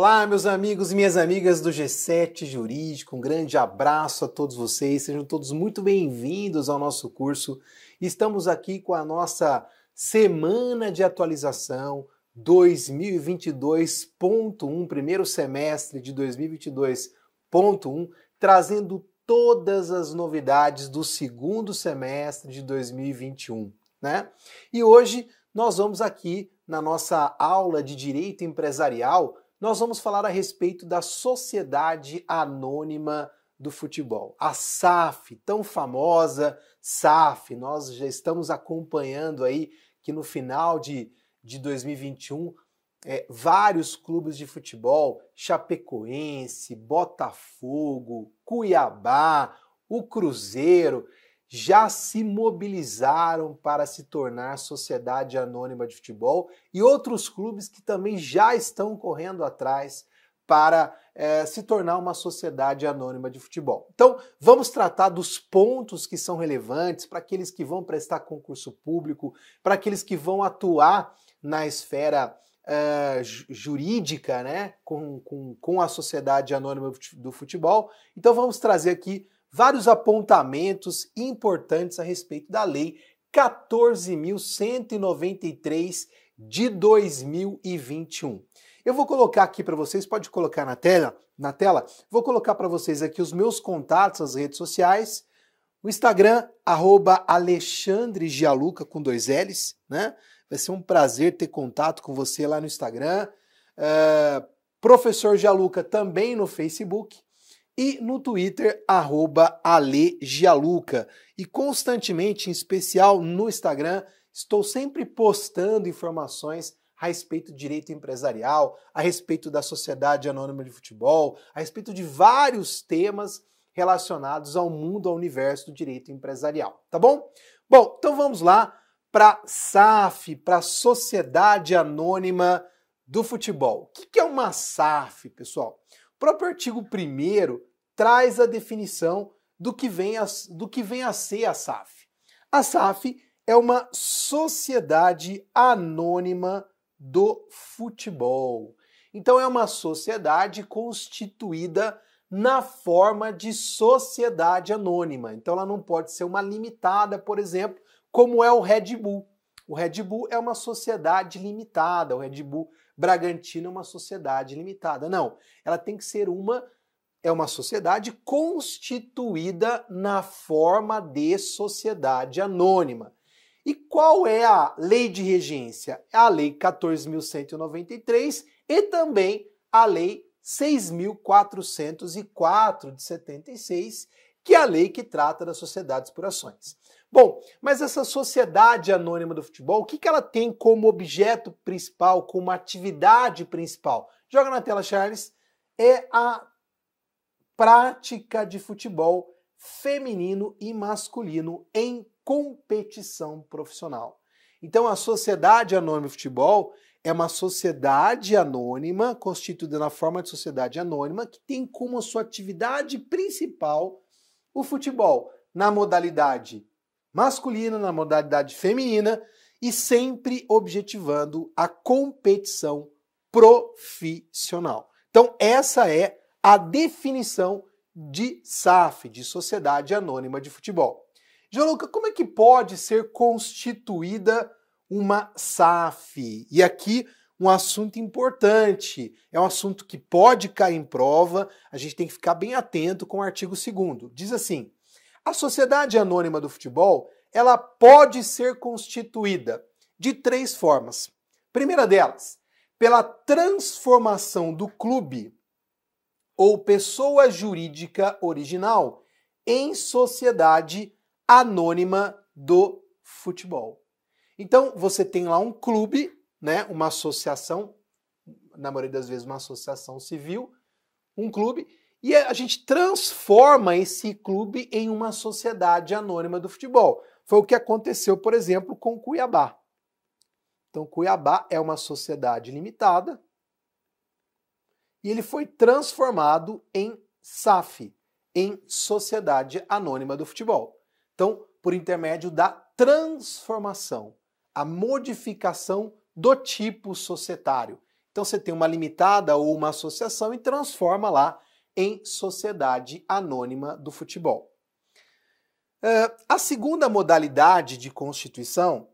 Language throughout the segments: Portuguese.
Olá, meus amigos e minhas amigas do G7 Jurídico, um grande abraço a todos vocês, sejam todos muito bem-vindos ao nosso curso. Estamos aqui com a nossa semana de atualização 2022.1, primeiro semestre de 2022.1, trazendo todas as novidades do segundo semestre de 2021, né? E hoje nós vamos aqui na nossa aula de Direito Empresarial, nós vamos falar a respeito da Sociedade Anônima do Futebol, a SAF, tão famosa SAF. Nós já estamos acompanhando aí que no final de 2021, vários clubes de futebol, Chapecoense, Botafogo, Cuiabá, o Cruzeiro, já se mobilizaram para se tornar Sociedade Anônima de Futebol e outros clubes que também já estão correndo atrás para se tornar uma Sociedade Anônima de Futebol. Então, vamos tratar dos pontos que são relevantes para aqueles que vão prestar concurso público, para aqueles que vão atuar na esfera jurídica, né, com a Sociedade Anônima do Futebol. Então, vamos trazer aqui vários apontamentos importantes a respeito da Lei 14.193 de 2021. Eu vou colocar aqui para vocês, pode colocar na tela, vou colocar para vocês aqui os meus contatos nas redes sociais, o Instagram, @AlexandreGianluca, com 2 L's, né? Vai ser um prazer ter contato com você lá no Instagram. Professor Gianluca também no Facebook. E no Twitter, @AleGianluca. E constantemente, em especial no Instagram, estou sempre postando informações a respeito do direito empresarial, a respeito da Sociedade Anônima de Futebol, a respeito de vários temas relacionados ao mundo, ao universo do direito empresarial, tá bom? Bom, então vamos lá para SAF, para a Sociedade Anônima do Futebol. O que é uma SAF, pessoal? O próprio artigo 1º traz a definição do que vem a ser a SAF. A SAF é uma sociedade anônima do futebol. Então é uma sociedade constituída na forma de sociedade anônima. Então ela não pode ser uma limitada, por exemplo, como é o Red Bull. O Red Bull é uma sociedade limitada, o Red Bull Bragantino é uma sociedade limitada. Não, ela tem que ser uma sociedade constituída na forma de sociedade anônima. E qual é a lei de regência? É a Lei 14.193 e também a Lei 6.404 de 76, que é a lei que trata das sociedades por ações. Bom, mas essa Sociedade Anônima do Futebol, o que ela tem como objeto principal, como atividade principal? Joga na tela, Charles. É a prática de futebol feminino e masculino em competição profissional. Então, a Sociedade Anônima de Futebol é uma sociedade anônima, constituída na forma de sociedade anônima, que tem como sua atividade principal o futebol, na modalidade masculina, na modalidade feminina e sempre objetivando a competição profissional. Então, essa é a definição de SAF, de Sociedade Anônima de Futebol. Gianluca, como é que pode ser constituída uma SAF? E aqui um assunto importante, é um assunto que pode cair em prova, a gente tem que ficar bem atento com o artigo 2º. Diz assim: a Sociedade Anônima do Futebol, ela pode ser constituída de 3 formas. Primeira delas, pela transformação do clube ou pessoa jurídica original em sociedade anônima do futebol. Então, você tem lá um clube, né, uma associação, na maioria das vezes uma associação civil, um clube, e a gente transforma esse clube em uma sociedade anônima do futebol. Foi o que aconteceu, por exemplo, com Cuiabá. Então, Cuiabá é uma sociedade limitada e ele foi transformado em SAF, em Sociedade Anônima do Futebol. Então, por intermédio da transformação, a modificação do tipo societário. Então você tem uma limitada ou uma associação e transforma lá em sociedade anônima do futebol. A segunda modalidade de constituição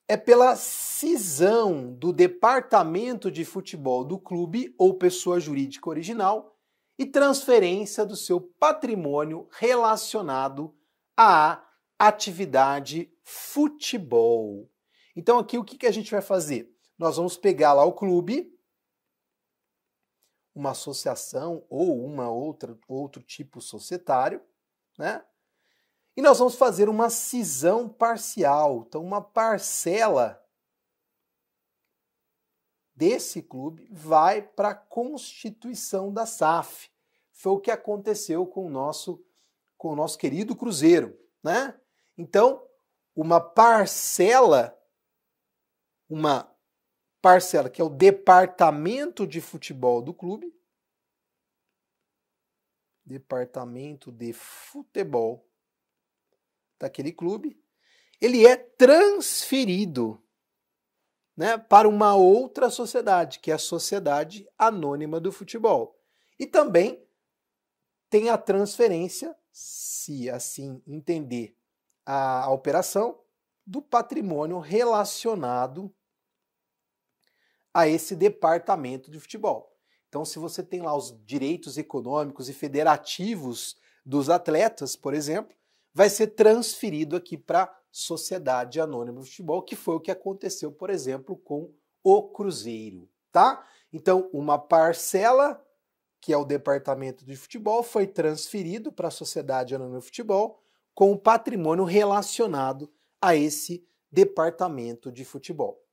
é pela cisão do departamento de futebol do clube ou pessoa jurídica original e transferência do seu patrimônio relacionado à atividade futebol. Então aqui o que a gente vai fazer? Nós vamos pegar lá o clube, uma associação ou outro tipo societário, né? E nós vamos fazer uma cisão parcial. Então, uma parcela desse clube vai para a constituição da SAF. Foi o que aconteceu com o nosso querido Cruzeiro, né? Então, uma parcela que é o departamento de futebol do clube, departamento de futebol daquele clube, ele é transferido, né, para uma outra sociedade, que é a Sociedade Anônima do Futebol. E também tem a transferência, se assim entender a operação, do patrimônio relacionado a esse departamento de futebol. Então, se você tem lá os direitos econômicos e federativos dos atletas, por exemplo, vai ser transferido aqui para a Sociedade Anônima do Futebol, que foi o que aconteceu, por exemplo, com o Cruzeiro, tá? Então, uma parcela, que é o departamento de futebol, foi transferido para a Sociedade Anônima do Futebol com o patrimônio relacionado a esse departamento de futebol.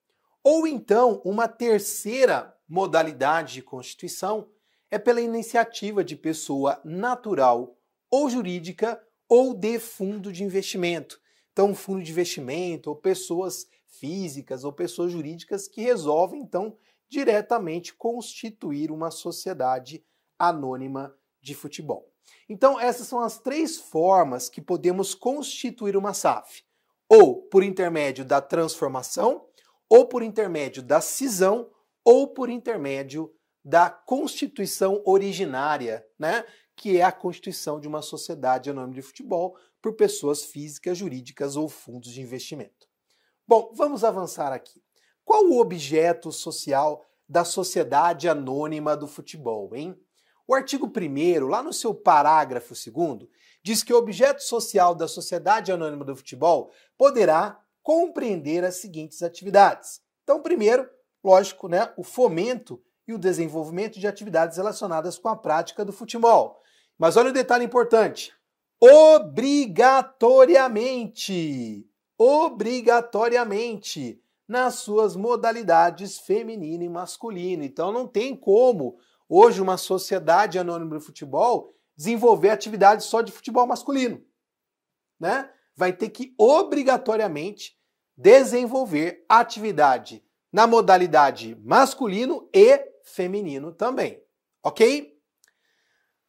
Ou então, uma terceira modalidade de constituição é pela iniciativa de pessoa natural ou jurídica ou de fundo de investimento. Então, um fundo de investimento, ou pessoas físicas, ou pessoas jurídicas que resolvem, então, diretamente constituir uma sociedade anônima de futebol. Então, essas são as três formas que podemos constituir uma SAF. Ou por intermédio da transformação, ou por intermédio da cisão, ou por intermédio da constituição originária, né? Que é a constituição de uma sociedade anônima de futebol por pessoas físicas, jurídicas ou fundos de investimento. Bom, vamos avançar aqui. Qual o objeto social da sociedade anônima do futebol, hein? O artigo 1º, lá no seu parágrafo 2º, diz que o objeto social da sociedade anônima do futebol poderá compreender as seguintes atividades. Então, primeiro, lógico, né, o fomento e o desenvolvimento de atividades relacionadas com a prática do futebol. Mas olha o detalhe importante. Obrigatoriamente, nas suas modalidades feminina e masculina. Então não tem como hoje uma sociedade anônima do futebol desenvolver atividades só de futebol masculino, né? Vai ter que obrigatoriamente desenvolver atividade na modalidade masculino e feminino também, ok?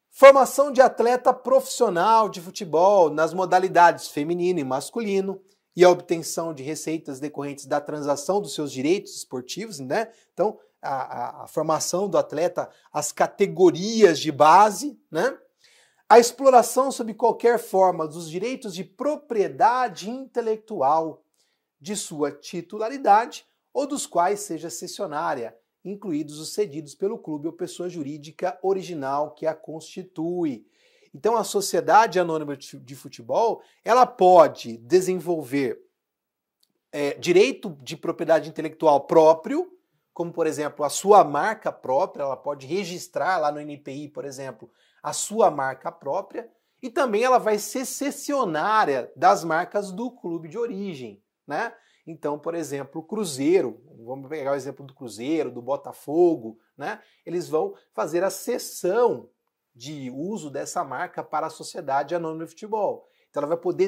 Formação de atleta profissional de futebol nas modalidades feminino e masculino e a obtenção de receitas decorrentes da transação dos seus direitos esportivos, né? Então, a formação do atleta, as categorias de base, né? A exploração sob qualquer forma dos direitos de propriedade intelectual de sua titularidade ou dos quais seja cessionária, incluídos os cedidos pelo clube ou pessoa jurídica original que a constitui. Então, a sociedade anônima de futebol, ela pode desenvolver direito de propriedade intelectual próprio, como, por exemplo, a sua marca própria, ela pode registrar lá no NPI, por exemplo, a sua marca própria, e também ela vai ser cessionária das marcas do clube de origem, né? Então, por exemplo, o Cruzeiro, vamos pegar o exemplo do Cruzeiro, do Botafogo, né? Eles vão fazer a cessão de uso dessa marca para a Sociedade Anônima de Futebol. Então ela vai poder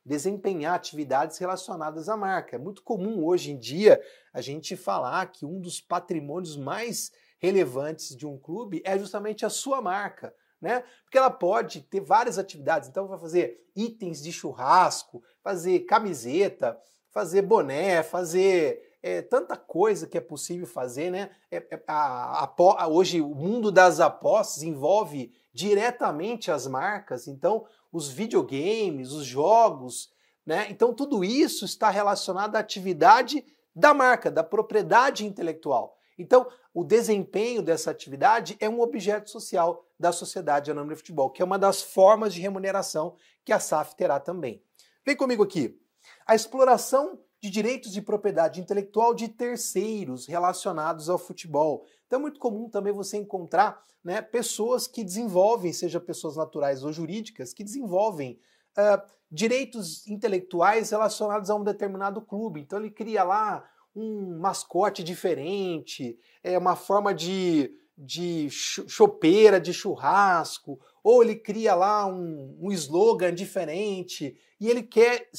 desempenhar atividades relacionadas à marca. É muito comum hoje em dia a gente falar que um dos patrimônios mais relevantes de um clube é justamente a sua marca, né? Porque ela pode ter várias atividades, então vai fazer itens de churrasco, fazer camiseta, fazer boné, fazer tanta coisa que é possível fazer, né? Hoje o mundo das apostas envolve diretamente as marcas, então os videogames, os jogos, né? Então tudo isso está relacionado à atividade da marca, da propriedade intelectual. Então, o desempenho dessa atividade é um objeto social da Sociedade Anônima de Futebol, que é uma das formas de remuneração que a SAF terá também. Vem comigo aqui. A exploração de direitos de propriedade intelectual de terceiros relacionados ao futebol. Então é muito comum também você encontrar, né, pessoas que desenvolvem, seja pessoas naturais ou jurídicas, que desenvolvem direitos intelectuais relacionados a um determinado clube. Então ele cria lá um mascote diferente, uma forma de chopeira, de churrasco, ou ele cria lá um slogan diferente, e ele quer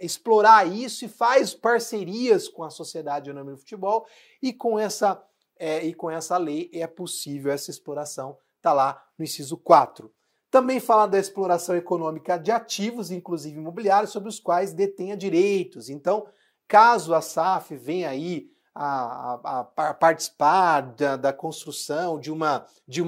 explorar isso e faz parcerias com a Sociedade Anônima de Futebol, e com essa lei é possível essa exploração, está lá no inciso 4. Também fala da exploração econômica de ativos, inclusive imobiliários, sobre os quais detenha direitos. Então, caso a SAF venha aí a participar da construção de uma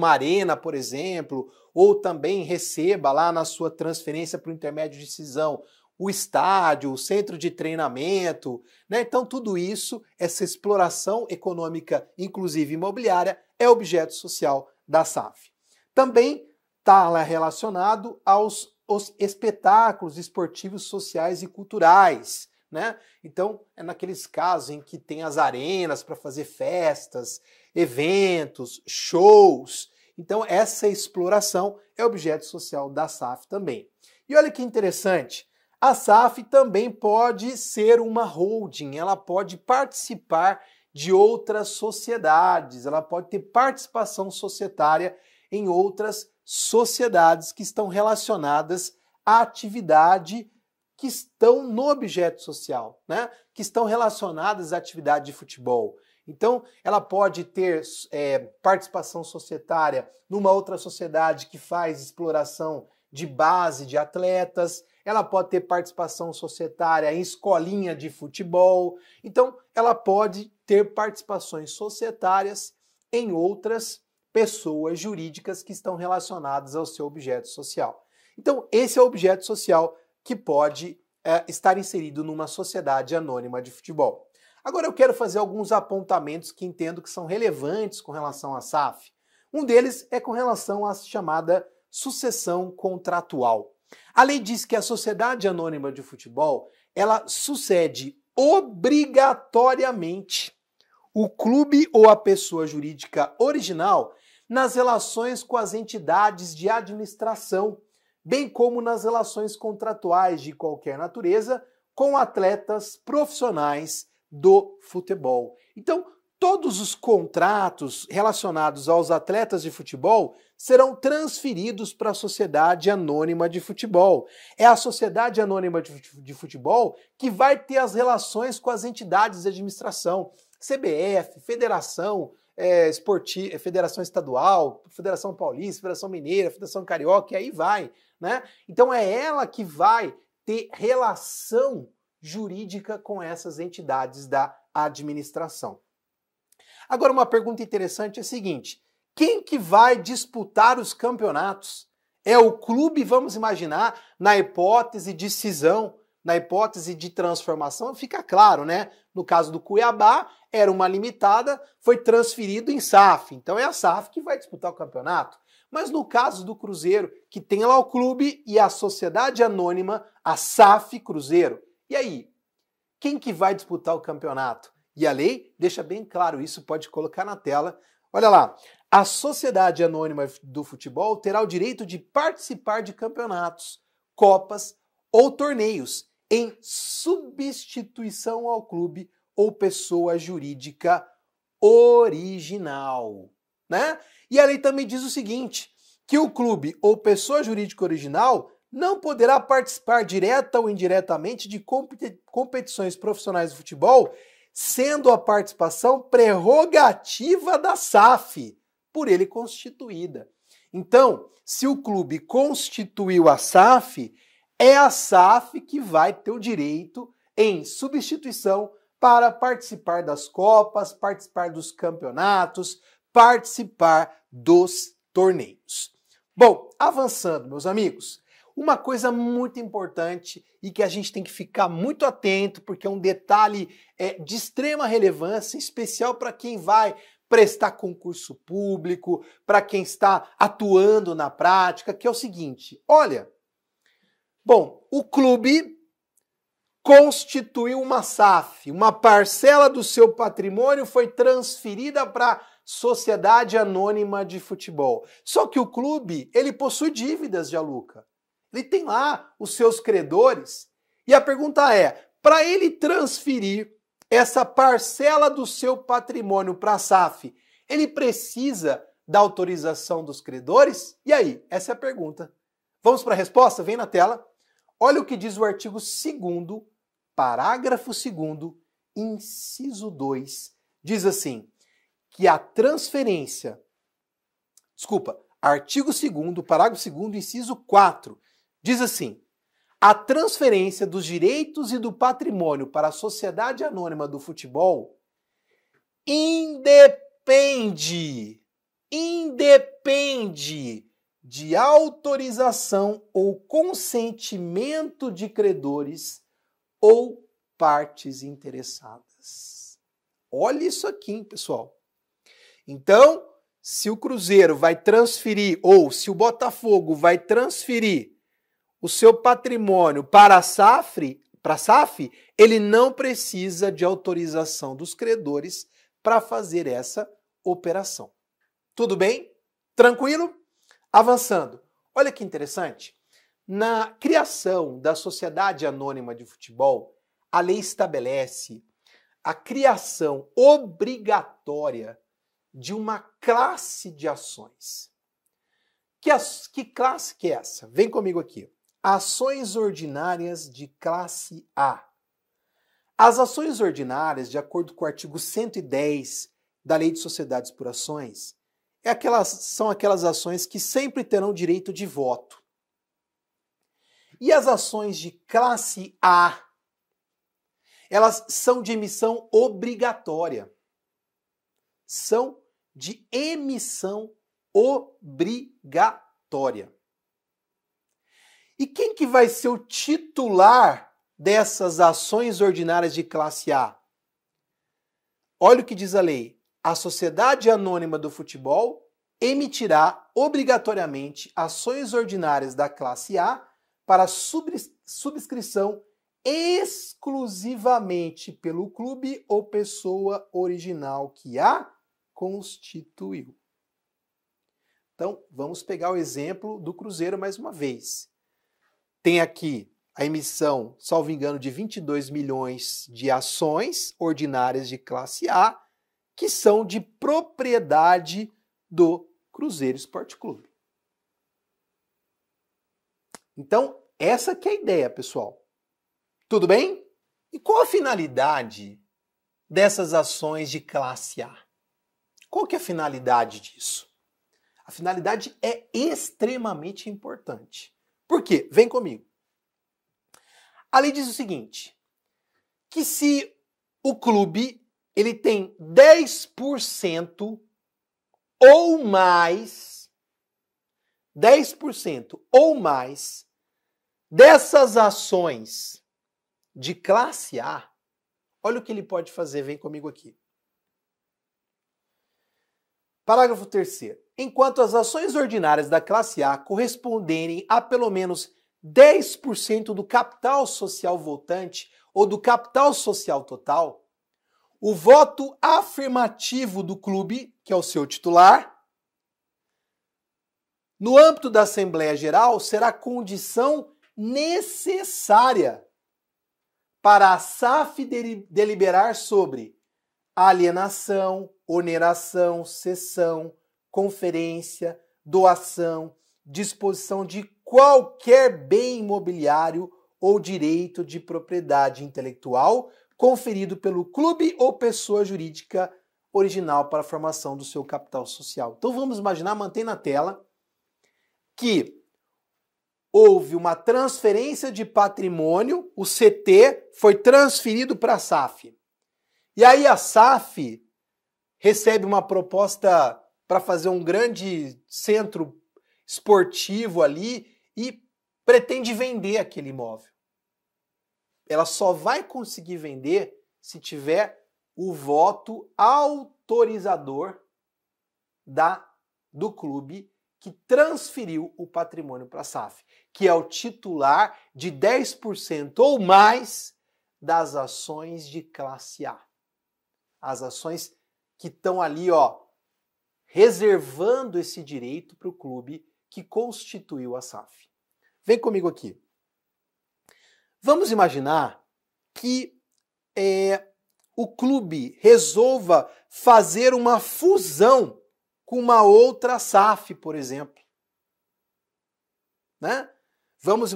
arena, por exemplo, ou também receba lá na sua transferência por intermédio de cisão o estádio, o centro de treinamento, né? Então tudo isso, essa exploração econômica, inclusive imobiliária, é objeto social da SAF. Também está lá relacionado aos espetáculos esportivos, sociais e culturais, né? Então, é naqueles casos em que tem as arenas para fazer festas, eventos, shows. Então, essa exploração é objeto social da SAF também. E olha que interessante, a SAF também pode ser uma holding, ela pode participar de outras sociedades, ela pode ter participação societária em outras sociedades que estão relacionadas à atividade que estão no objeto social, né? Que estão relacionadas à atividade de futebol. Então, ela pode ter participação societária numa outra sociedade que faz exploração de base de atletas, ela pode ter participação societária em escolinha de futebol. Então, ela pode ter participações societárias em outras pessoas jurídicas que estão relacionadas ao seu objeto social. Então, esse é o objeto social que pode estar inserido numa sociedade anônima de futebol. Agora eu quero fazer alguns apontamentos que entendo que são relevantes com relação à SAF. Um deles é com relação à chamada sucessão contratual. A lei diz que a Sociedade Anônima de Futebol, ela sucede obrigatoriamente o clube ou a pessoa jurídica original nas relações com as entidades de administração, bem como nas relações contratuais de qualquer natureza com atletas profissionais do futebol. Então, todos os contratos relacionados aos atletas de futebol serão transferidos para a Sociedade Anônima de Futebol. É a Sociedade Anônima de Futebol que vai ter as relações com as entidades de administração, CBF, Federação Esportiva, Federação Estadual, Federação Paulista, Federação Mineira, Federação Carioca, e aí vai, né? Então é ela que vai ter relação jurídica com essas entidades da administração. Agora, uma pergunta interessante é a seguinte: quem que vai disputar os campeonatos? É o clube, vamos imaginar, na hipótese de cisão, na hipótese de transformação, fica claro, né? No caso do Cuiabá, era uma limitada, foi transferido em SAF. Então é a SAF que vai disputar o campeonato. Mas no caso do Cruzeiro, que tem lá o clube e a sociedade anônima, a SAF Cruzeiro. E aí, quem que vai disputar o campeonato? E a lei deixa bem claro isso, pode colocar na tela. Olha lá, a Sociedade Anônima do Futebol terá o direito de participar de campeonatos, copas ou torneios em substituição ao clube ou pessoa jurídica original, né? E a lei também diz o seguinte, que o clube ou pessoa jurídica original não poderá participar direta ou indiretamente de competições profissionais de futebol, sendo a participação prerrogativa da SAF, por ele constituída. Então, se o clube constituiu a SAF, é a SAF que vai ter o direito, em substituição, para participar das copas, participar dos campeonatos, participar dos torneios. Bom, avançando, meus amigos, uma coisa muito importante e que a gente tem que ficar muito atento, porque é um detalhe de extrema relevância, especial para quem vai prestar concurso público, para quem está atuando na prática, que é o seguinte, olha, bom, o clube constituiu uma SAF, uma parcela do seu patrimônio foi transferida para a Sociedade Anônima de Futebol. Só que o clube, ele possui dívidas, Gianluca. Ele tem lá os seus credores. E a pergunta é, para ele transferir essa parcela do seu patrimônio para a SAF, ele precisa da autorização dos credores? E aí? Essa é a pergunta. Vamos para a resposta? Vem na tela. Olha o que diz o artigo 2º, parágrafo 2º, inciso 2. Diz assim, que a transferência... artigo 2º, parágrafo 2º, inciso 4. Diz assim, a transferência dos direitos e do patrimônio para a Sociedade Anônima do Futebol independe de autorização ou consentimento de credores ou partes interessadas. Olha isso aqui, hein, pessoal. Então, se o Cruzeiro vai transferir, ou se o Botafogo vai transferir o seu patrimônio para a SAF, ele não precisa de autorização dos credores para fazer essa operação. Tudo bem? Tranquilo? Avançando. Olha que interessante. Na criação da Sociedade Anônima de Futebol, a lei estabelece a criação obrigatória de uma classe de ações. Que classe que é essa? Vem comigo aqui. Ações ordinárias de classe A. As ações ordinárias, de acordo com o artigo 110 da Lei de Sociedades por Ações, são aquelas ações que sempre terão direito de voto. E as ações de classe A, elas são de emissão obrigatória. São de emissão obrigatória. E quem que vai ser o titular dessas ações ordinárias de classe A? Olha o que diz a lei. A Sociedade Anônima do Futebol emitirá obrigatoriamente ações ordinárias da classe A para subscrição exclusivamente pelo clube ou pessoa original que a constituiu. Então, vamos pegar o exemplo do Cruzeiro mais uma vez. Tem aqui a emissão, salvo engano, de 22 milhões de ações ordinárias de classe A, que são de propriedade do Cruzeiro Esporte Clube. Então, essa que é a ideia, pessoal. Tudo bem? E qual a finalidade dessas ações de classe A? Qual que é a finalidade disso? A finalidade é extremamente importante. Por quê? Vem comigo. A lei diz o seguinte, que se o clube ele tem 10% ou mais, 10% ou mais dessas ações de classe A, olha o que ele pode fazer, vem comigo aqui. Parágrafo 3º. Enquanto as ações ordinárias da classe A corresponderem a pelo menos 10% do capital social votante ou do capital social total, o voto afirmativo do clube, que é o seu titular, no âmbito da Assembleia Geral, será condição necessária para a SAF deliberar sobre alienação, oneração, cessão, conferência, doação, disposição de qualquer bem imobiliário ou direito de propriedade intelectual conferido pelo clube ou pessoa jurídica original para a formação do seu capital social. Então vamos imaginar, mantém na tela, que houve uma transferência de patrimônio, o CT foi transferido para a SAF. E aí a SAF recebe uma proposta para fazer um grande centro esportivo ali e pretende vender aquele imóvel. Ela só vai conseguir vender se tiver o voto autorizador do clube que transferiu o patrimônio para a SAF, que é o titular de 10% ou mais das ações de classe A. As ações que estão ali, reservando esse direito para o clube que constituiu a SAF. Vem comigo aqui. Vamos imaginar que o clube resolva fazer uma fusão com uma outra SAF, por exemplo. Né? Vamos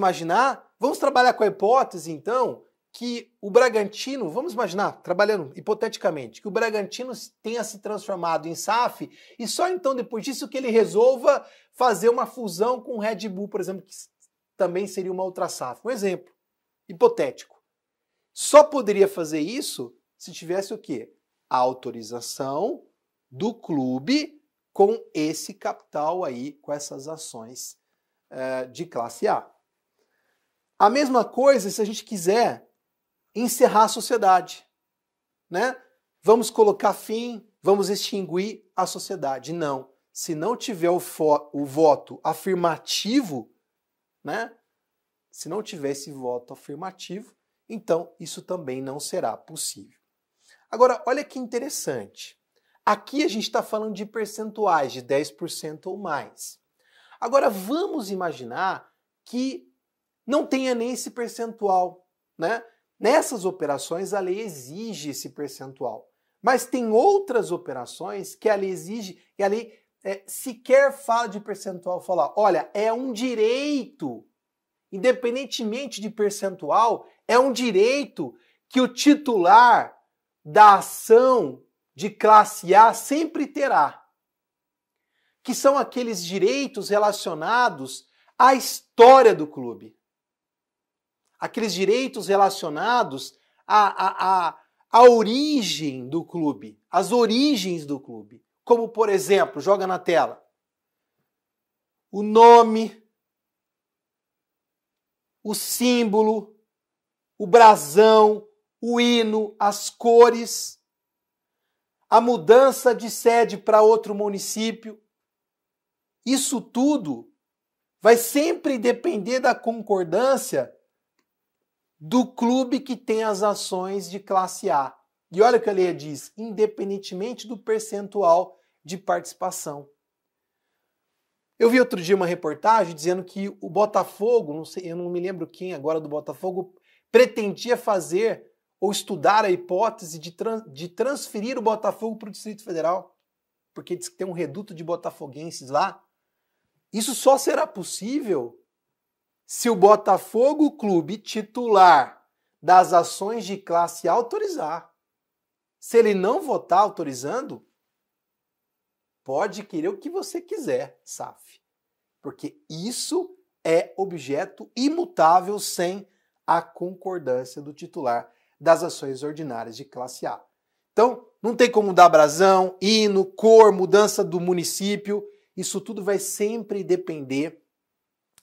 trabalhar com a hipótese, então, que o Bragantino, vamos imaginar, trabalhando hipoteticamente, que o Bragantino tenha se transformado em SAF e só então, depois disso, que ele resolva fazer uma fusão com o Red Bull, por exemplo, que também seria uma outra SAF. Um exemplo hipotético. Só poderia fazer isso se tivesse o quê? A autorização do clube com esse capital aí, com essas ações de classe A. A mesma coisa se a gente quiser encerrar a sociedade, né? Vamos colocar fim, vamos extinguir a sociedade. Não. Se não tiver o voto afirmativo, né? Se não tiver esse voto afirmativo, então isso também não será possível. Agora, olha que interessante. Aqui a gente está falando de percentuais, de 10% ou mais. Agora, vamos imaginar que não tenha nem esse percentual, né? Nessas operações, a lei exige esse percentual. Mas tem outras operações que a lei exige, e a lei sequer fala de percentual, fala, olha, é um direito, independentemente de percentual, é um direito que o titular da ação de classe A sempre terá. Que são aqueles direitos relacionados à história do clube. Aqueles direitos relacionados à origem do clube, às origens do clube. Como, por exemplo, joga na tela, o nome, o símbolo, o brasão, o hino, as cores, a mudança de sede para outro município. Isso tudo vai sempre depender da concordância do clube que tem as ações de classe A. E olha o que a lei diz, independentemente do percentual de participação. Eu vi outro dia uma reportagem dizendo que o Botafogo, não sei, eu não me lembro quem agora do Botafogo, pretendia fazer ou estudar a hipótese de transferir o Botafogo para o Distrito Federal, porque diz que tem um reduto de botafoguenses lá. Isso só será possível se o Botafogo, clube titular das ações de classe A, autorizar. Se ele não votar autorizando, pode querer o que você quiser, SAF. Porque isso é objeto imutável sem a concordância do titular das ações ordinárias de classe A. Então, não tem como dar brasão, hino, cor, mudança do município. Isso tudo vai sempre depender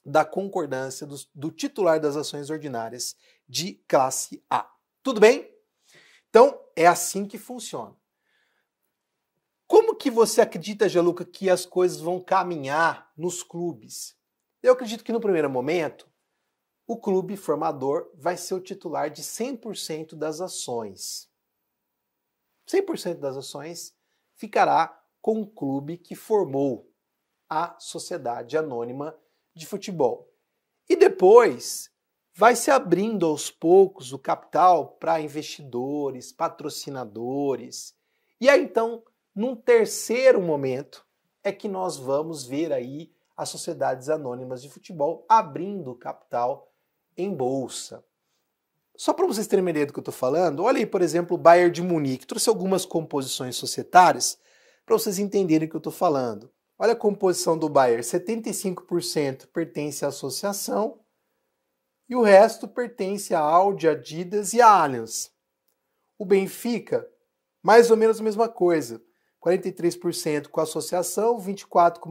da concordância do titular das ações ordinárias de classe A. Tudo bem? Então, é assim que funciona. Como que você acredita, Gianluca, que as coisas vão caminhar nos clubes? Eu acredito que no primeiro momento, o clube formador vai ser o titular de 100% das ações. 100% das ações ficará com o clube que formou a sociedade anônima de futebol. E depois vai se abrindo aos poucos o capital para investidores, patrocinadores. E aí então, num terceiro momento, é que nós vamos ver aí as sociedades anônimas de futebol abrindo capital em bolsa. Só para vocês terem uma ideia do que eu estou falando, olha aí, por exemplo, o Bayern de Munique. Trouxe algumas composições societárias para vocês entenderem o que eu estou falando. Olha a composição do Bayern, 75% pertence à associação e o resto pertence à Audi, Adidas e à Allianz. O Benfica, mais ou menos a mesma coisa. 43% com a associação, 24% com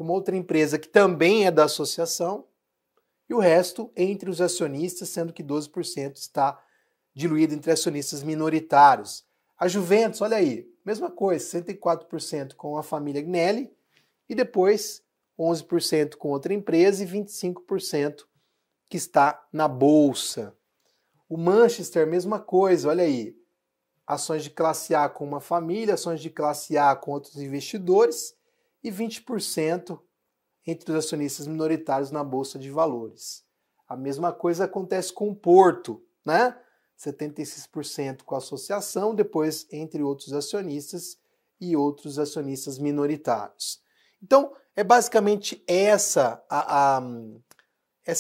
uma outra empresa que também é da associação, e o resto entre os acionistas, sendo que 12% está diluído entre acionistas minoritários. A Juventus, olha aí, mesma coisa, 64% com a família Agnelli, e depois 11% com outra empresa e 25% que está na bolsa. O Manchester, mesma coisa, olha aí, ações de classe A com uma família, ações de classe A com outros investidores e 20% entre os acionistas minoritários na Bolsa de Valores. A mesma coisa acontece com o Porto, né? 76% com a associação, depois entre outros acionistas e outros acionistas minoritários. Então, é basicamente essa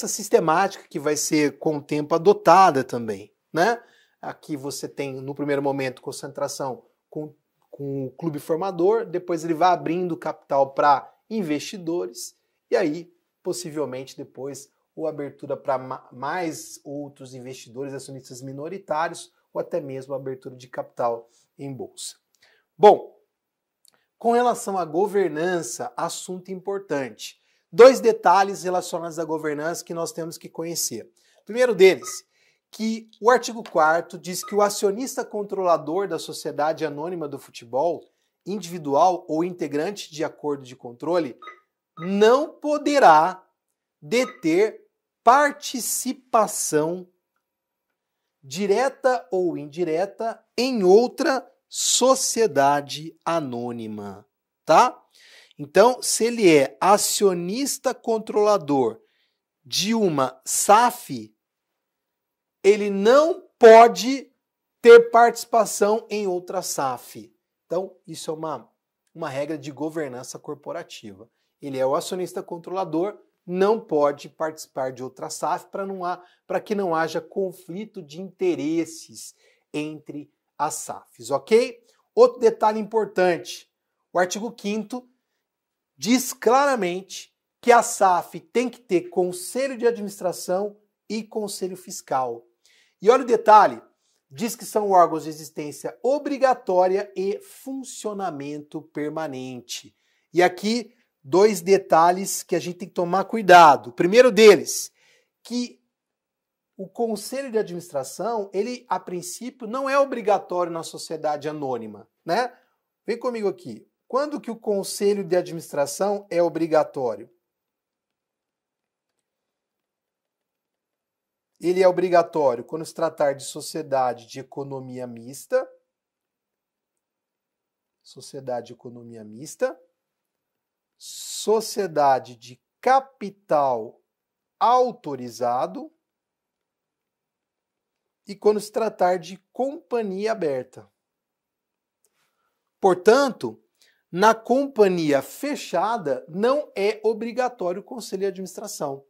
sistemática que vai ser com o tempo adotada também, né? Aqui você tem, no primeiro momento, concentração com o clube formador, depois ele vai abrindo capital para investidores, e aí, possivelmente, depois, ou abertura para mais outros investidores, acionistas minoritários, ou até mesmo abertura de capital em bolsa. Bom, com relação à governança, assunto importante. 2 detalhes relacionados à governança que nós temos que conhecer. O primeiro deles, que o artigo 4º diz que o acionista controlador da sociedade anônima do futebol, individual ou integrante de acordo de controle, não poderá deter participação direta ou indireta em outra sociedade anônima, tá? Então, se ele é acionista controlador de uma SAF, ele não pode ter participação em outra SAF. Então, isso é uma regra de governança corporativa. Ele é o acionista controlador, não pode participar de outra SAF para que não haja conflito de interesses entre as SAFs, ok? Outro detalhe importante, o artigo 5º diz claramente que a SAF tem que ter conselho de administração e conselho fiscal. E olha o detalhe, diz que são órgãos de existência obrigatória e funcionamento permanente. E aqui, 2 detalhes que a gente tem que tomar cuidado. O primeiro deles, que o conselho de administração, ele, a princípio, não é obrigatório na sociedade anônima, né? Vem comigo aqui. Quando que o conselho de administração é obrigatório? Ele é obrigatório quando se tratar de sociedade de economia mista, sociedade de economia mista, sociedade de capital autorizado e quando se tratar de companhia aberta. Portanto, na companhia fechada não é obrigatório o conselho de administração,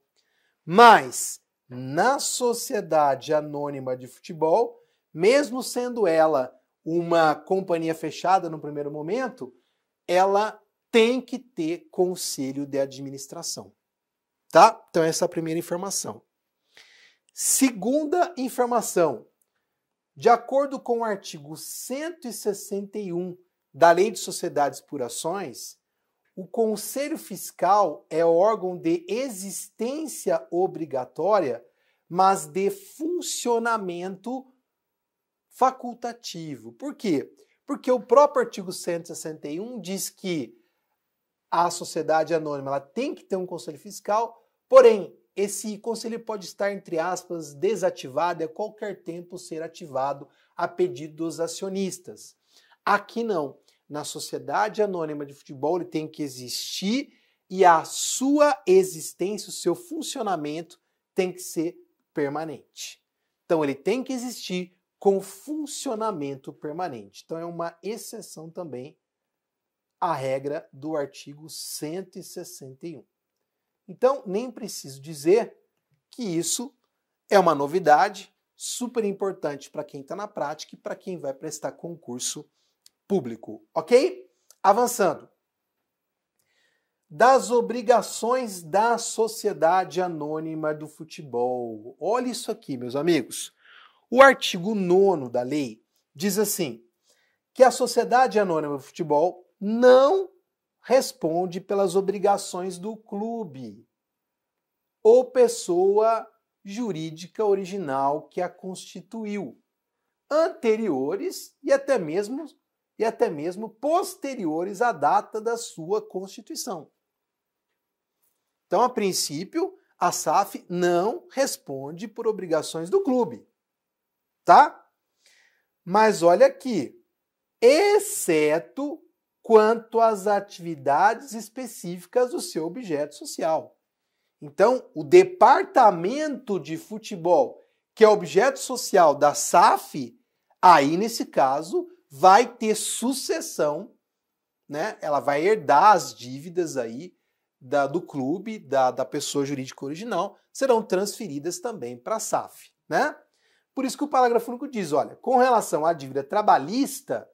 mas na sociedade anônima de futebol, mesmo sendo ela uma companhia fechada no primeiro momento, ela tem que ter conselho de administração, tá? Então essa é a primeira informação. Segunda informação, de acordo com o artigo 161 da Lei de Sociedades por Ações, o Conselho Fiscal é órgão de existência obrigatória, mas de funcionamento facultativo. Por quê? Porque o próprio artigo 161 diz que a sociedade anônima ela tem que ter um conselho fiscal, porém, esse conselho pode estar, entre aspas, desativado e a qualquer tempo ser ativado a pedido dos acionistas. Aqui não. Na sociedade anônima de futebol, ele tem que existir e a sua existência, o seu funcionamento tem que ser permanente. Então, ele tem que existir com funcionamento permanente. Então, é uma exceção também à regra do artigo 161. Então, nem preciso dizer que isso é uma novidade super importante para quem está na prática e para quem vai prestar concurso público, ok? Avançando. Das obrigações da sociedade anônima do futebol. Olha isso aqui, meus amigos. O artigo 9º da lei diz assim, que a Sociedade Anônima do Futebol não responde pelas obrigações do clube ou pessoa jurídica original que a constituiu, anteriores e até mesmo posteriores à data da sua constituição. Então, a princípio, a SAF não responde por obrigações do clube, tá? Mas olha aqui, exceto quanto às atividades específicas do seu objeto social. Então, o departamento de futebol, que é objeto social da SAF, aí, nesse caso, vai ter sucessão, né? Ela vai herdar as dívidas aí do clube, da pessoa jurídica original, serão transferidas também para a SAF, né? Por isso que o parágrafo único diz, olha, com relação à dívida trabalhista,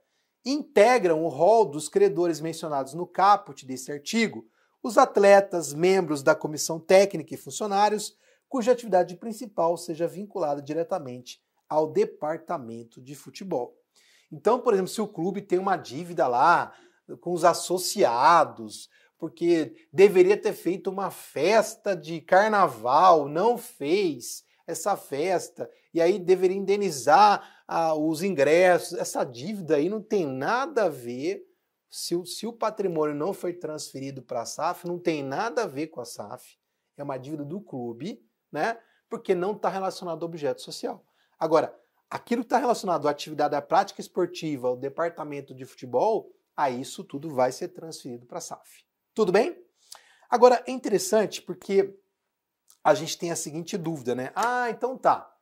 integram o rol dos credores mencionados no caput desse artigo os atletas, membros da comissão técnica e funcionários, cuja atividade principal seja vinculada diretamente ao departamento de futebol. Então, por exemplo, se o clube tem uma dívida lá com os associados, porque deveria ter feito uma festa de carnaval, não fez essa festa, e aí deveria indenizar os ingressos, essa dívida aí não tem nada a ver. Se o patrimônio não foi transferido para a SAF, não tem nada a ver com a SAF, é uma dívida do clube, né? Porque não está relacionado ao objeto social. Agora, aquilo que está relacionado à atividade, à prática esportiva, ao departamento de futebol, aí isso tudo vai ser transferido para a SAF. Tudo bem? Agora, é interessante porque a gente tem a seguinte dúvida, né? Ah, então tá.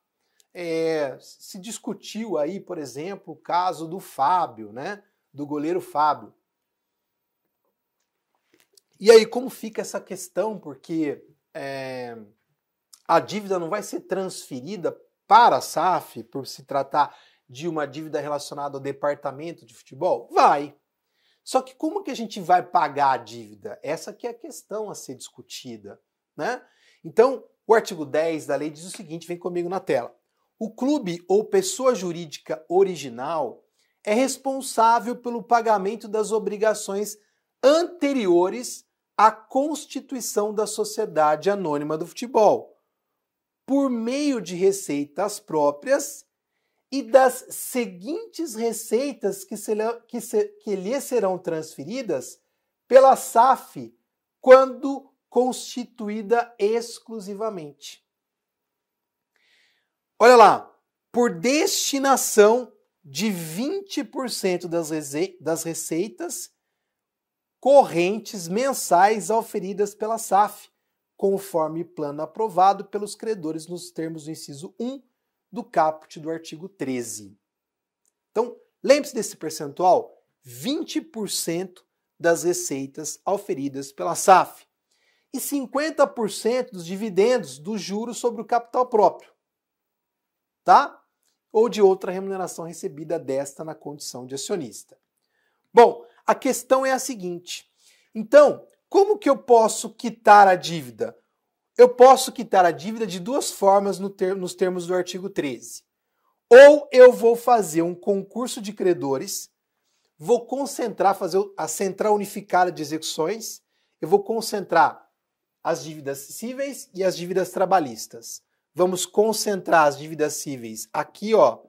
Se discutiu aí, por exemplo, o caso do Fábio, né? Do goleiro Fábio. E aí, como fica essa questão? Porque a dívida não vai ser transferida para a SAF, por se tratar de uma dívida relacionada ao departamento de futebol? Vai. Só que como que a gente vai pagar a dívida? Essa que é a questão a ser discutida, né? Então, o artigo 10 da lei diz o seguinte, vem comigo na tela. O clube ou pessoa jurídica original é responsável pelo pagamento das obrigações anteriores à constituição da Sociedade Anônima do Futebol, por meio de receitas próprias e das seguintes receitas que lhe serão transferidas pela SAF quando constituída exclusivamente. Olha lá, por destinação de 20% das receitas correntes mensais auferidas pela SAF, conforme plano aprovado pelos credores nos termos do inciso 1 do caput do artigo 13. Então, lembre-se desse percentual, 20% das receitas auferidas pela SAF e 50% dos dividendos dos juros sobre o capital próprio, tá? Ou de outra remuneração recebida desta na condição de acionista. Bom, a questão é a seguinte, então, como que eu posso quitar a dívida? Eu posso quitar a dívida de duas formas nos termos do artigo 13. Ou eu vou fazer um concurso de credores, vou concentrar, fazer a central unificada de execuções, eu vou concentrar as dívidas cíveis e as dívidas trabalhistas. Vamos concentrar as dívidas cíveis aqui, ó,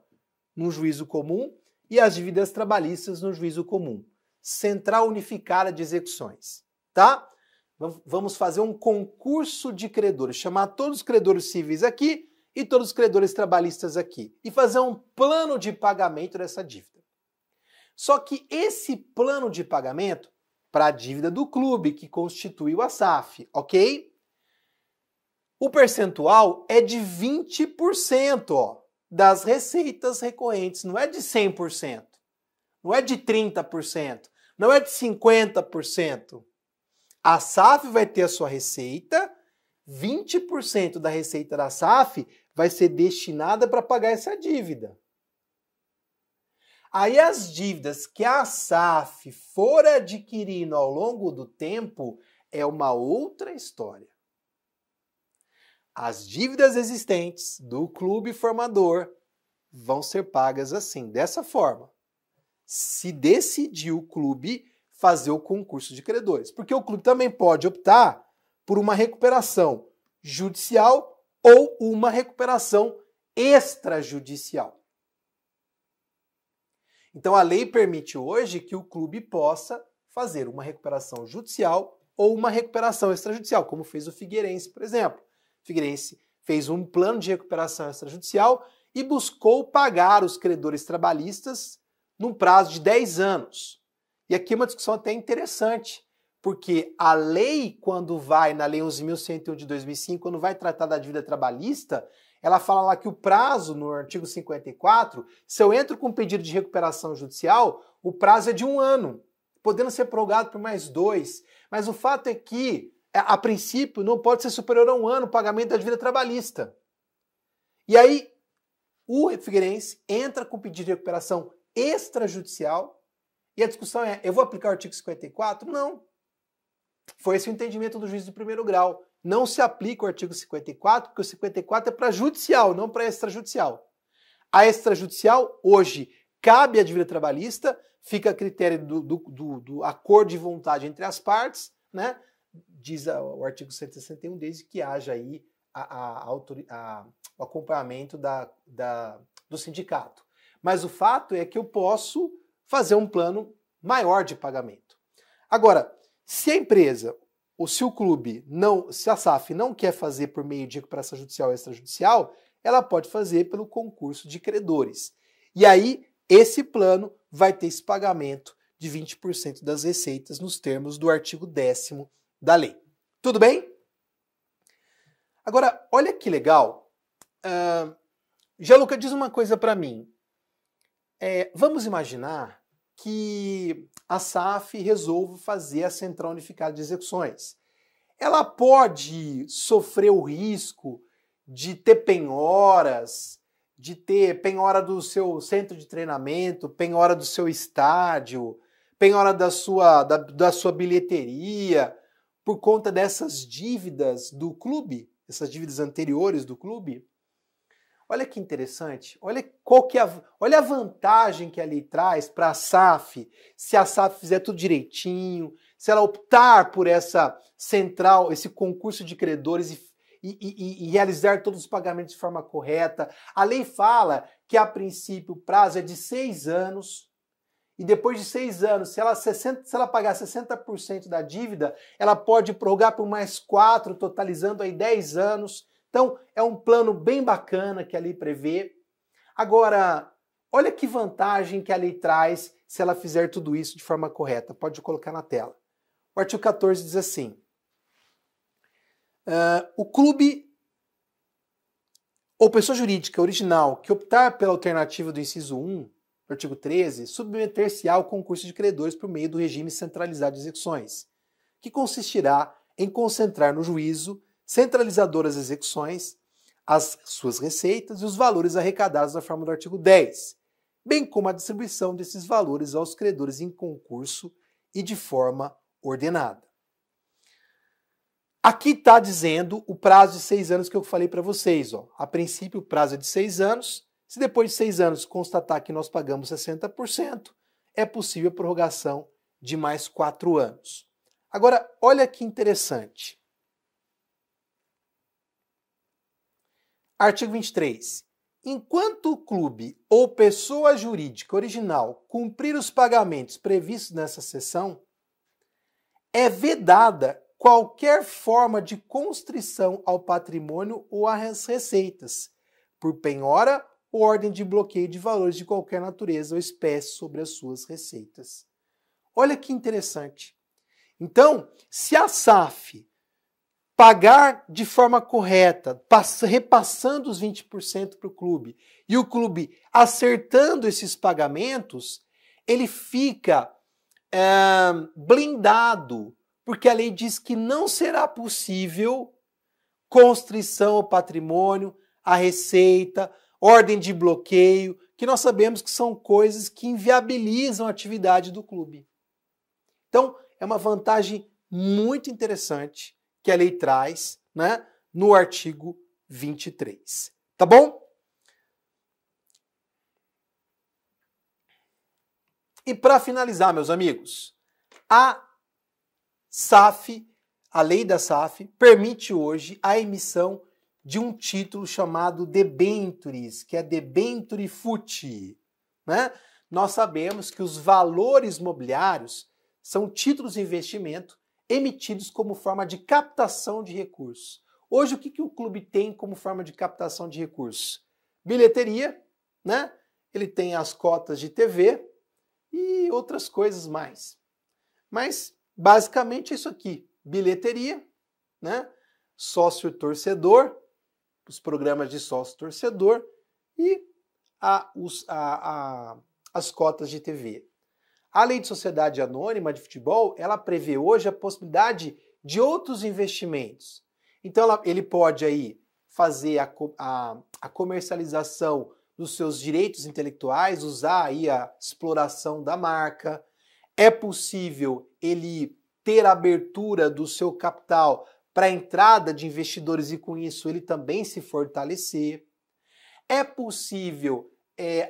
no juízo comum e as dívidas trabalhistas no juízo comum. Central unificada de execuções, tá? Vamos fazer um concurso de credores, chamar todos os credores cíveis aqui e todos os credores trabalhistas aqui e fazer um plano de pagamento dessa dívida. Só que esse plano de pagamento para a dívida do clube que constituiu a SAF, ok? O percentual é de 20%, ó, das receitas recorrentes, não é de 100%, não é de 30%, não é de 50%. A SAF vai ter a sua receita, 20% da receita da SAF vai ser destinada para pagar essa dívida. Aí as dívidas que a SAF for adquirindo ao longo do tempo é uma outra história. As dívidas existentes do clube formador vão ser pagas assim, dessa forma. Se decidir o clube fazer o concurso de credores. Porque o clube também pode optar por uma recuperação judicial ou uma recuperação extrajudicial. Então a lei permite hoje que o clube possa fazer uma recuperação judicial ou uma recuperação extrajudicial, como fez o Figueirense, por exemplo. O Figueirense fez um plano de recuperação extrajudicial e buscou pagar os credores trabalhistas num prazo de 10 anos. E aqui é uma discussão até interessante, porque a lei, quando vai na Lei 11.101 de 2005, quando vai tratar da dívida trabalhista, ela fala lá que o prazo, no artigo 54, se eu entro com um pedido de recuperação judicial, o prazo é de 1 ano, podendo ser prorrogado por mais 2. Mas o fato é que, a princípio, não pode ser superior a 1 ano o pagamento da dívida trabalhista. E aí, o Figueirense entra com pedido de recuperação extrajudicial, e a discussão é, eu vou aplicar o artigo 54? Não. Foi esse o entendimento do juiz de primeiro grau. Não se aplica o artigo 54, porque o 54 é para judicial, não para extrajudicial. A extrajudicial, hoje, cabe à dívida trabalhista, fica a critério do acordo de vontade entre as partes, né? Diz o artigo 161, desde que haja aí o acompanhamento do sindicato. Mas o fato é que eu posso fazer um plano maior de pagamento. Agora, se a empresa, ou se o clube, se a SAF não quer fazer por meio de recuperação judicial ou extrajudicial, ela pode fazer pelo concurso de credores. E aí, esse plano vai ter esse pagamento de 20% das receitas nos termos do artigo 10º da lei. Tudo bem? Agora, olha que legal. Gianluca, diz uma coisa para mim. Vamos imaginar que a SAF resolva fazer a Central Unificada de Execuções. Ela pode sofrer o risco de ter penhoras, de ter penhora do seu centro de treinamento, penhora do seu estádio, penhora da sua bilheteria, por conta dessas dívidas do clube, essas dívidas anteriores do clube? Olha que interessante, olha a vantagem que a lei traz para a SAF, se a SAF fizer tudo direitinho, se ela optar por essa central, esse concurso de credores e realizar todos os pagamentos de forma correta. A lei fala que, a princípio, o prazo é de 6 anos, e depois de 6 anos, se ela pagar 60% da dívida, ela pode prorrogar por mais 4, totalizando aí 10 anos. Então, é um plano bem bacana que a lei prevê. Agora, olha que vantagem que a lei traz se ela fizer tudo isso de forma correta. Pode colocar na tela. O artigo 14 diz assim: o clube ou pessoa jurídica original que optar pela alternativa do inciso 1, artigo 13, submeter-se-á ao concurso de credores por meio do regime centralizado de execuções, que consistirá em concentrar no juízo centralizador as execuções, as suas receitas e os valores arrecadados na forma do artigo 10, bem como a distribuição desses valores aos credores em concurso e de forma ordenada. Aqui está dizendo o prazo de 6 anos que eu falei para vocês. A princípio, o prazo é de 6 anos. Se depois de 6 anos constatar que nós pagamos 60%, é possível a prorrogação de mais 4 anos. Agora, olha que interessante. Artigo 23. Enquanto o clube ou pessoa jurídica original cumprir os pagamentos previstos nessa seção, é vedada qualquer forma de constrição ao patrimônio ou às receitas, por penhora ou ordem de bloqueio de valores de qualquer natureza ou espécie sobre as suas receitas. Olha que interessante. Então, se a SAF pagar de forma correta, repassando os 20% para o clube, e o clube acertando esses pagamentos, ele fica blindado, porque a lei diz que não será possível constrição ao patrimônio, à receita, ordem de bloqueio, que nós sabemos que são coisas que inviabilizam a atividade do clube. Então, é uma vantagem muito interessante que a lei traz, né, no artigo 23. Tá bom? E para finalizar, meus amigos, a SAF, a lei da SAF, permite hoje a emissão de um título chamado debêntures, que é debenture fut, né? Nós sabemos que os valores mobiliários são títulos de investimento emitidos como forma de captação de recursos. Hoje, o que o clube tem como forma de captação de recursos? Bilheteria, né? Ele tem as cotas de TV e outras coisas mais. Mas, basicamente, é isso aqui. Bilheteria, né? Sócio-torcedor, os programas de sócio-torcedor e as cotas de TV. A lei de sociedade anônima de futebol, ela prevê hoje a possibilidade de outros investimentos. Então, ele pode aí fazer a comercialização dos seus direitos intelectuais, usar aí a exploração da marca. É possível ele ter a abertura do seu capital para a entrada de investidores e com isso ele também se fortalecer. É possível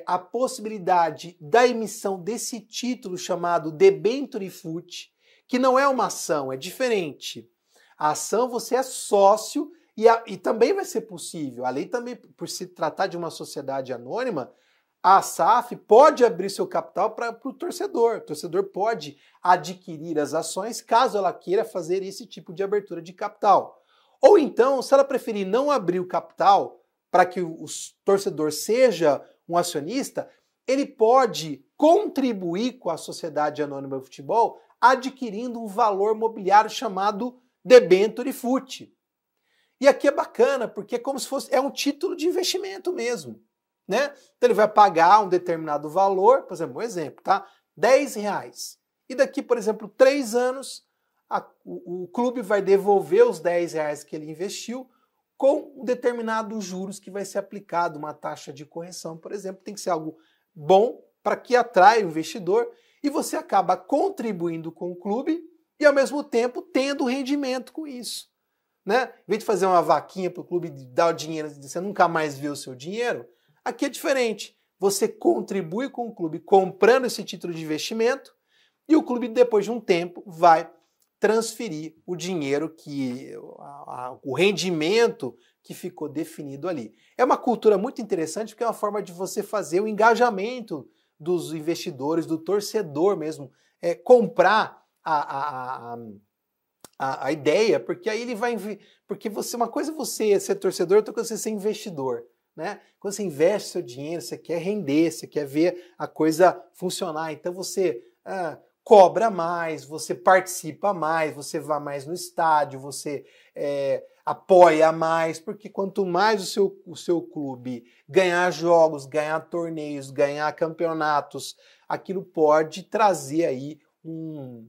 a possibilidade da emissão desse título chamado debenture fut, que não é uma ação, é diferente. A ação você é sócio e também vai ser possível. A lei também, por se tratar de uma sociedade anônima, a SAF pode abrir seu capital para o torcedor. O torcedor pode adquirir as ações caso ela queira fazer esse tipo de abertura de capital. Ou então, se ela preferir não abrir o capital para que o torcedor seja um acionista, ele pode contribuir com a Sociedade Anônima de Futebol adquirindo um valor mobiliário chamado debenture fut. E aqui é bacana, porque é como se fosse um título de investimento mesmo, né? Então ele vai pagar um determinado valor, por exemplo, um exemplo, tá? R$10. E daqui, por exemplo, 3 anos, o clube vai devolver os R$10 que ele investiu com um determinado juros que vai ser aplicado, uma taxa de correção, por exemplo. Tem que ser algo bom para que atraia o investidor e você acaba contribuindo com o clube e, ao mesmo tempo, tendo rendimento com isso, né? Em vez de fazer uma vaquinha para o clube dar o dinheiro e você nunca mais vê o seu dinheiro, aqui é diferente. Você contribui com o clube comprando esse título de investimento e o clube, depois de um tempo, vai transferir o dinheiro, o rendimento que ficou definido ali. É uma cultura muito interessante porque é uma forma de você fazer o engajamento dos investidores, do torcedor mesmo, comprar a ideia, porque aí ele vai... Porque uma coisa é você ser torcedor, outra coisa é você ser investidor, né? Quando você investe seu dinheiro, você quer render, você quer ver a coisa funcionar, então você cobra mais, você participa mais, você vai mais no estádio, você apoia mais, porque quanto mais o seu clube ganhar jogos, ganhar torneios, ganhar campeonatos, aquilo pode trazer aí um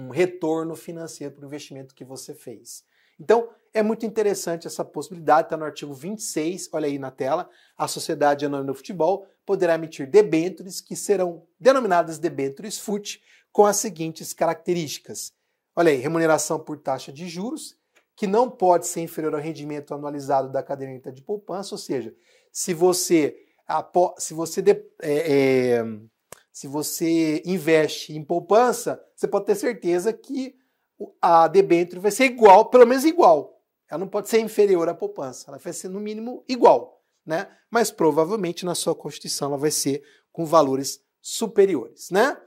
retorno financeiro para o investimento que você fez. Então, é muito interessante essa possibilidade, está no artigo 26, olha aí na tela, a Sociedade Anônima do Futebol poderá emitir debêntures que serão denominadas debêntures fut com as seguintes características. Olha aí, remuneração por taxa de juros, que não pode ser inferior ao rendimento anualizado da caderneta de poupança, ou seja, se você investe em poupança, você pode ter certeza que a debênture vai ser igual, pelo menos igual. Ela não pode ser inferior à poupança, ela vai ser no mínimo igual, né? Mas provavelmente na sua Constituição ela vai ser com valores superiores, né?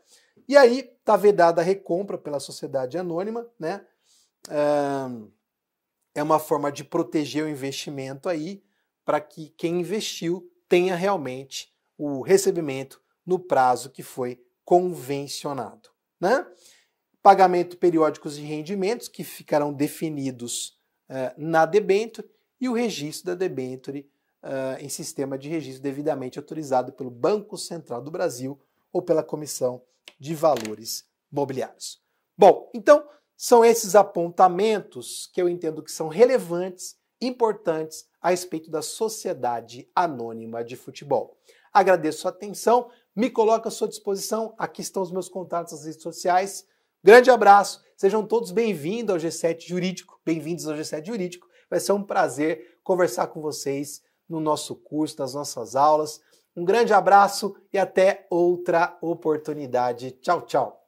E aí está vedada a recompra pela sociedade anônima, né? É uma forma de proteger o investimento aí para que quem investiu tenha realmente o recebimento no prazo que foi convencionado, né? Pagamento periódicos de rendimentos que ficarão definidos na debênture e o registro da debênture em sistema de registro devidamente autorizado pelo Banco Central do Brasil ou pela Comissão de Valores Mobiliários. Bom, então são esses apontamentos que eu entendo que são relevantes, importantes a respeito da Sociedade Anônima de Futebol. Agradeço a sua atenção, me coloco à sua disposição, aqui estão os meus contatos nas redes sociais. Grande abraço, sejam todos bem-vindos ao G7 Jurídico, bem-vindos ao G7 Jurídico. Vai ser um prazer conversar com vocês no nosso curso, nas nossas aulas. Um grande abraço e até outra oportunidade. Tchau, tchau.